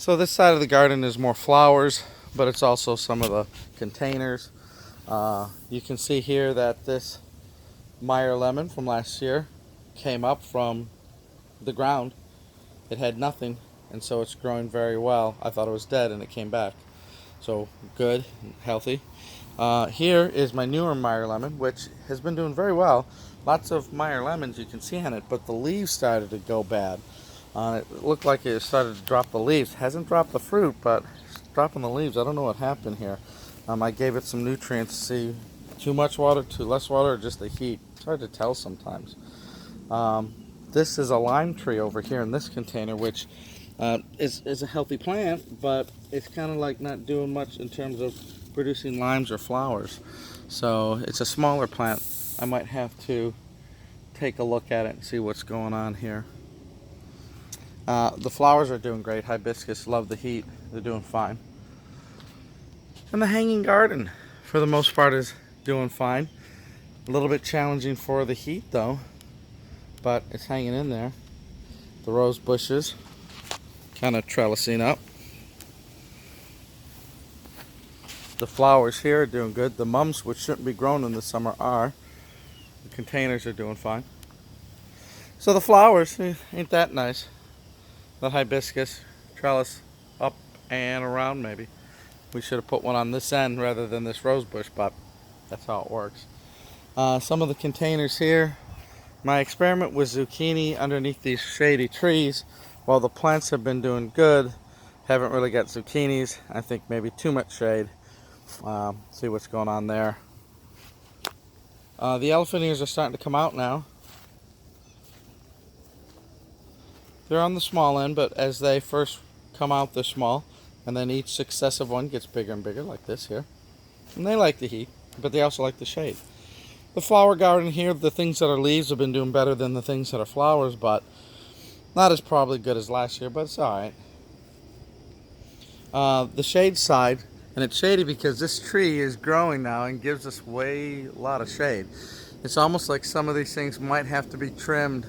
So this side of the garden is more flowers, but it's also some of the containers. You can see here that this Meyer lemon from last year came up from the ground. It had nothing, and so it's growing very well. I thought it was dead, and it came back. So good, healthy. Here is my newer Meyer lemon, which has been doing very well. Lots of Meyer lemons you can see on it, but the leaves started to go bad. It looked like it started to drop the leaves. Hasn't dropped the fruit, but it's dropping the leaves. I don't know what happened here. I gave it some nutrients to see too much water, too less water, or just the heat. It's hard to tell sometimes. This is a lime tree over here in this container, which is a healthy plant, but it's kind of like not doing much in terms of producing limes or flowers. So it's a smaller plant. I might have to take a look at it and see what's going on here. The flowers are doing great. Hibiscus, love the heat. They're doing fine. And the hanging garden, for the most part, is doing fine. A little bit challenging for the heat, though, but it's hanging in there. The rose bushes, kind of trellising up. The flowers here are doing good. The mums, which shouldn't be grown in the summer, are. The containers are doing fine. So the flowers, ain't that nice? The hibiscus trellis up and around maybe. We should have put one on this end rather than this rose bush, but that's how it works. Some of the containers here. My experiment with zucchini underneath these shady trees. While the plants have been doing good, haven't really got zucchinis. I think maybe too much shade. See what's going on there. The elephant ears are starting to come out now. They're on the small end, but as they first come out, they're small, and then each successive one gets bigger and bigger, like this here. And they like the heat, but they also like the shade. The flower garden here, the things that are leaves have been doing better than the things that are flowers, but not as probably good as last year, but it's all right. The shade side, and it's shady because this tree is growing now and gives us a lot of shade. It's almost like some of these things might have to be trimmed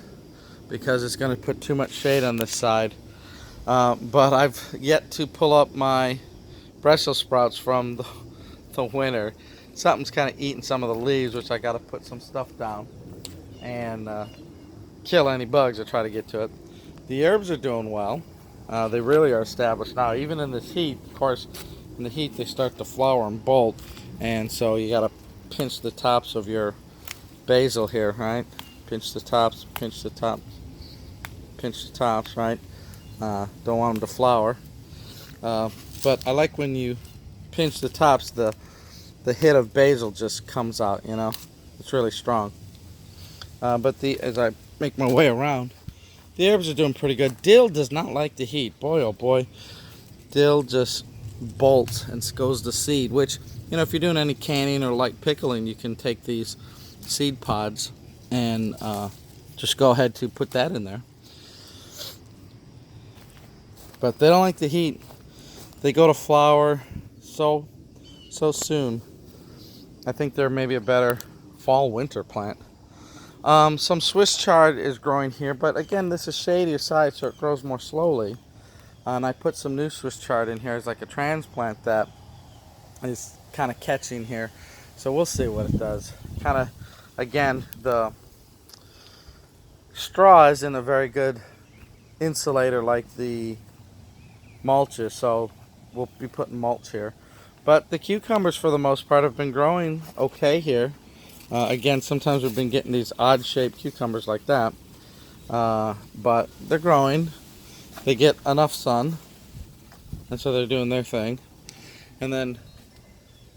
because it's going to put too much shade on this side. But I've yet to pull up my Brussels sprouts from the winter. Something's kind of eating some of the leaves, which I got to put some stuff down and kill any bugs or try to get to it. The herbs are doing well. They really are established now. Even in this heat, of course, in the heat they start to flower and bolt, and so you got to pinch the tops of your basil here, right? Pinch the tops, pinch the tops, pinch the tops, right? Don't want them to flower. But I like when you pinch the tops, the hit of basil just comes out, you know. It's really strong. But as I make my way around, the herbs are doing pretty good. Dill does not like the heat. Boy, oh boy. Dill just bolts and goes to seed, which, you know, if you're doing any canning or light pickling, you can take these seed pods and just go ahead to put that in there. But they don't like the heat. They go to flower so soon. I think they're maybe a better fall-winter plant. Some Swiss chard is growing here, but again, this is shadier side, so it grows more slowly. And I put some new Swiss chard in here as like a transplant that is kind of catching here. So we'll see what it does. Kind of, again, the straw isn't a very good insulator like the mulch is, so we'll be putting mulch here. But the cucumbers, for the most part, have been growing okay here. Again, sometimes we've been getting these odd-shaped cucumbers like that. But they're growing. They get enough sun, and so they're doing their thing. And then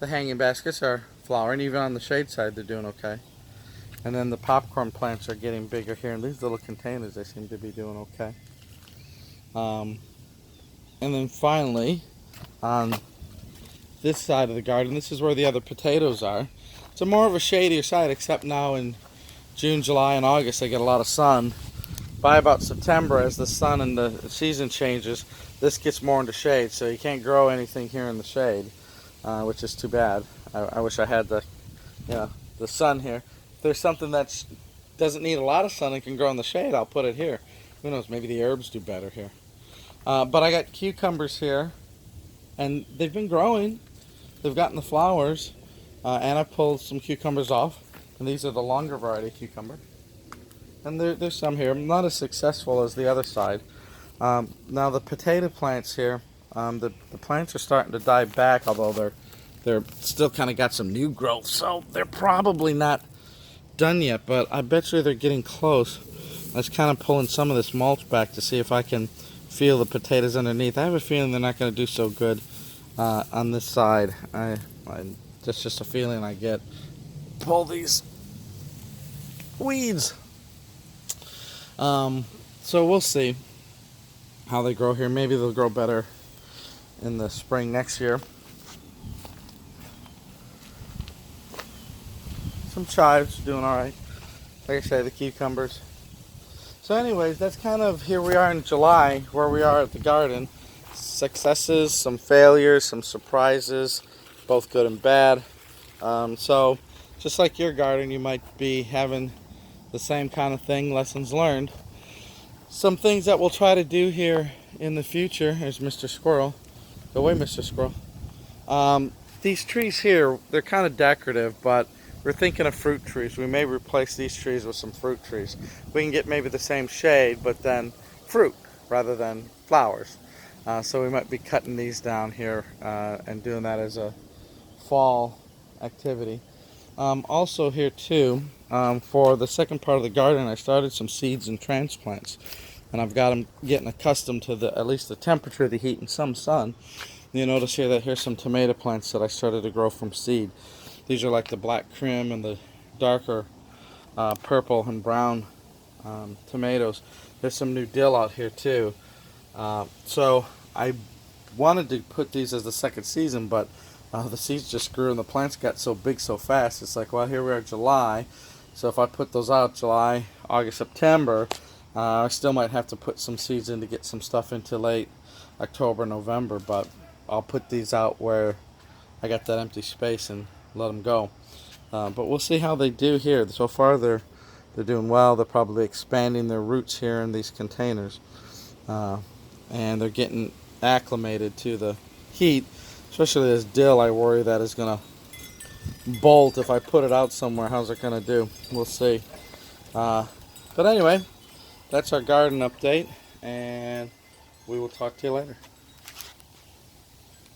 the hanging baskets are flowering. Even on the shade side, they're doing okay. And then the popcorn plants are getting bigger here. In these little containers, they seem to be doing okay. And then finally, on this side of the garden, this is where the other potatoes are. It's a more of a shadier side, except now in June, July, and August they get a lot of sun. By about September, as the sun and the season changes, this gets more into shade, so you can't grow anything here in the shade, which is too bad. I wish I had the sun here. If there's something that doesn't need a lot of sun and can grow in the shade, I'll put it here. Who knows, maybe the herbs do better here. But I got cucumbers here, and they've been growing. They've gotten the flowers, and I pulled some cucumbers off, and these are the longer variety cucumber. And there's some here. I'm not as successful as the other side. Now the potato plants here, the plants are starting to die back, although they're still kind of got some new growth, so they're probably not done yet. But I bet you they're getting close. I was kind of pulling some of this mulch back to see if I can feel the potatoes underneath. I have a feeling they're not going to do so good on this side. That's just a feeling I get. Pull these weeds. So we'll see how they grow here. Maybe they'll grow better in the spring next year. Some chives doing all right. Like I say, the cucumbers. So anyways, that's kind of here we are in July, where we are at the garden. Successes, some failures, some surprises, both good and bad. So just like your garden, you might be having the same kind of thing, lessons learned. Some things that we'll try to do here in the future. There's Mr. Squirrel. Go away, Mr. Squirrel. These trees here, they're kind of decorative, but we're thinking of fruit trees. We may replace these trees with some fruit trees. We can get maybe the same shade, but then fruit rather than flowers. So we might be cutting these down here and doing that as a fall activity. Also here too, for the second part of the garden, I started some seeds and transplants, and I've got them getting accustomed to at least the temperature, the heat, and some sun. You notice here that here's some tomato plants that I started to grow from seed. These are like the black crim and the darker purple and brown tomatoes. There's some new dill out here too. So I wanted to put these as the second season, but the seeds just grew and the plants got so big so fast. It's like, well, here we are July. So if I put those out July, August, September, I still might have to put some seeds in to get some stuff into late October, November. But I'll put these out where I got that empty space and let them go. But we'll see how they do here. So far they're doing well. They're probably expanding their roots here in these containers. And they're getting acclimated to the heat. Especially this dill, I worry that is going to bolt if I put it out somewhere. How's it going to do? We'll see. But anyway, that's our garden update, and we will talk to you later.